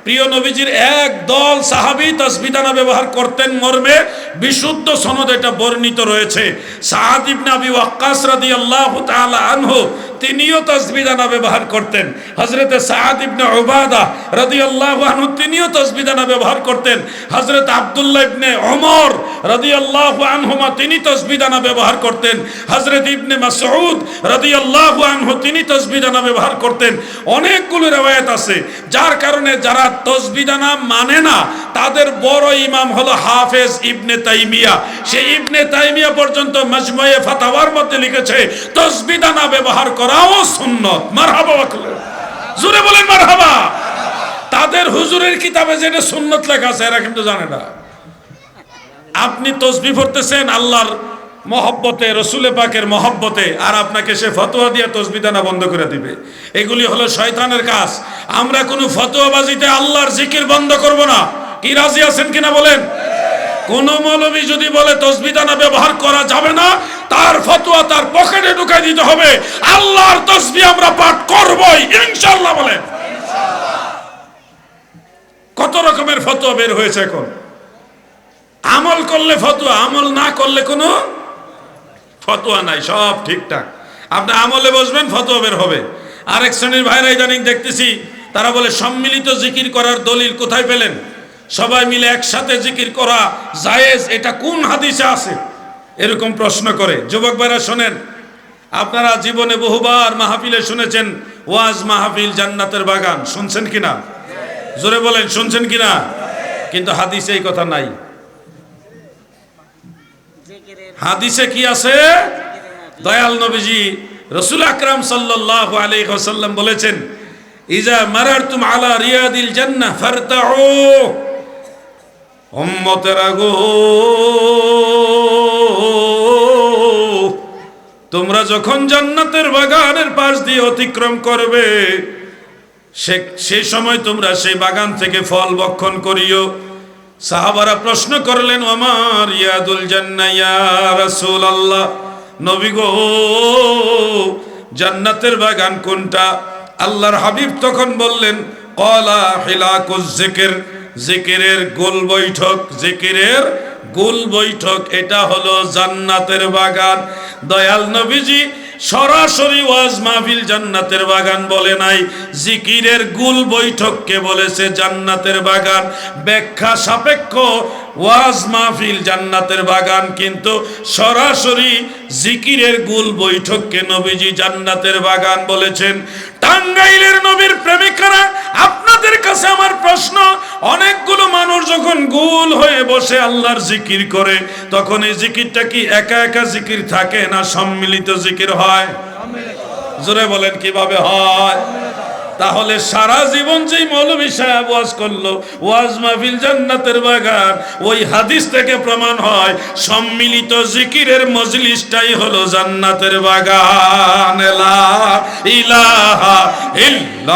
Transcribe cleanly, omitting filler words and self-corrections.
প্রিয় নবীজির এক দল সাহাবী তাসবিহ দানা ব্যবহার করতেন মর্মে বিশুদ্ধ সনদ এটা বর্ণিত রয়েছে। সাআদ ইবনে আবি ওয়াক্কাস রাদিয়াল্লাহু তাআলা আনহু তিনিও তাসবিহ দানা ব্যবহার করতেন। হযরতে সাআদ ইবনে উবাদা রাদিয়াল্লাহু আনহু তিনিও তাসবিহ দানা ব্যবহার করতেন। হযরত আব্দুল্লাহ ইবনে ওমর রাদিয়াল্লাহু আনহুমা তিনি তাসবিহ দানা ব্যবহার করতেন। হযরত ইবনে মাসউদ রাদিয়াল্লাহু আনহু তিনি তাসবিহ দানা ব্যবহার করতেন। অনেকগুলো রওয়ায়াত আছে, যার কারণে যারা তাসবিহ দানা মানে না তাদের বড় ইমাম হলো হাফেজ ইবনে তাইমিয়া। সেই ইবনে তাইমিয়া পর্যন্ত মাজমুয়ে ফাতাওয়ার মধ্যে লিখেছে তাসবিহ দানা ব্যবহার করাও সুন্নাত। মারহাবা, জোরে বলেন মারহাবা। তাদের হুজুরের কিতাবে যেটা সুন্নাত লেখা আছে এরা কিন্তু জানে না। আপনি তাসবিহ পড়তেছেন আল্লাহর মহব্বতে, রসুলে পাকের মহব্বতে, আর আপনাকে সে ফতোয়া দিয়ে তাসবিহ দানা বন্ধ করে দিবে। এগুলি হলো শয়তানের কাজ। আমরা কোনো ফতোয়াবাজিতে আল্লাহর জিকির বন্ধ করব না। কি রাজি আছেন কিনা বলেন? কোন মৌলবী যদি বলে তাসবিহ দানা ব্যবহার করা যাবে না, তার ফতোয়া তার পকেটে ঢুকাই দিতে হবে। আল্লাহর তাসবিহ আমরা পাঠ করবই ইনশাআল্লাহ বলেন। কত রকমের ফতোয়া বের হয়েছে এখন। আমল করলে ফতোয়া, আমল না করলে কোনো ফতোয়া নাই, সব ঠিকঠাক। আপনি আমলে বসবেন, ফতোয়া বের হবে। আরেক শ্রেণীর ভাইরা ইদানিং দেখতেছি তারা বলে সম্মিলিত জিকির করার দলিল কোথায় পেলেন? সবাই মিলে একসাথে জিকির করা জায়েজ, এটা কোন হাদিসে আছে? এরকম প্রশ্ন করে। যুবক ভাইরা শোনেন, আপনারা জীবনে বহুবার মাহফিলে শুনেছেন ওয়াজ মাহফিল জান্নাতের বাগান, শুনছেন কিনা? জোরে বলেন, শুনছেন কিনা? কিন্তু হাদিসে এই কথা নাই। হাদিসে কি আছে? দয়াল নবীজি রাসূল আকরাম সাল্লাল্লাহু আলাইহি ওয়াসাল্লাম বলেছেন, ইজা মারারতুম আলা রিয়াদিল জান্নাহ ফারতাউ। উম্মতেরা গো, তোমরা যখন জান্নাতের বাগানের পাশ দিয়ে অতিক্রম করবে সেই সময় তোমরা সেই বাগান থেকে ফল ভক্ষণ করিও। সাহাবারা প্রশ্ন করলেন, আমার ইয়াদুল জান্নাহ ইয়া রাসূলুল্লাহ, নবী গো জান্নাতের বাগান কোনটা? আল্লাহর হাবিব তখন বললেন, ক্বালা হিলাকুজ যিকির, জিকিরের গোল বৈঠক, জিকিরের গোল বৈঠক, এটা হলো জান্নাতের বাগান। দয়াল নবীজি সরাসরি ওয়াজ মাহফিল জান্নাতের বাগান বলে নাই, জিকিরের গোল বৈঠককে বলেছে জান্নাতের বাগান। ব্যাখ্যা সাপেক্ষ ওয়াজ মাহফিল জান্নাতের বাগান, কিন্তু সরাসরি জিকিরের গোল বৈঠককে নবীজি জান্নাতের বাগান বলেছেন। টাঙ্গাইলের নবীর প্রেমিকারা, আপনাদের কাছে আমার প্রশ্ন, অনেকগুলো মানুষ যখন গোল হয়ে বসে আল্লাহর জিকির করে, তখন এই জিকিরটা কি একা একা জিকির থাকে না সম্মিলিত জিকির হয়? জোরে বলেন, কিভাবে হয়? তাহলে সারা জীবন যেই মৌলভী সাহেব ওয়াজ করলো ওয়াজ মাহফিল জান্নাতের বাগান, ওই হাদিস থেকে প্রমাণ হয় সম্মিলিত জিকিরের মজলিসটাই হলো জান্নাতের বাগান। লা ইলাহা ইল্লাল্লাহ।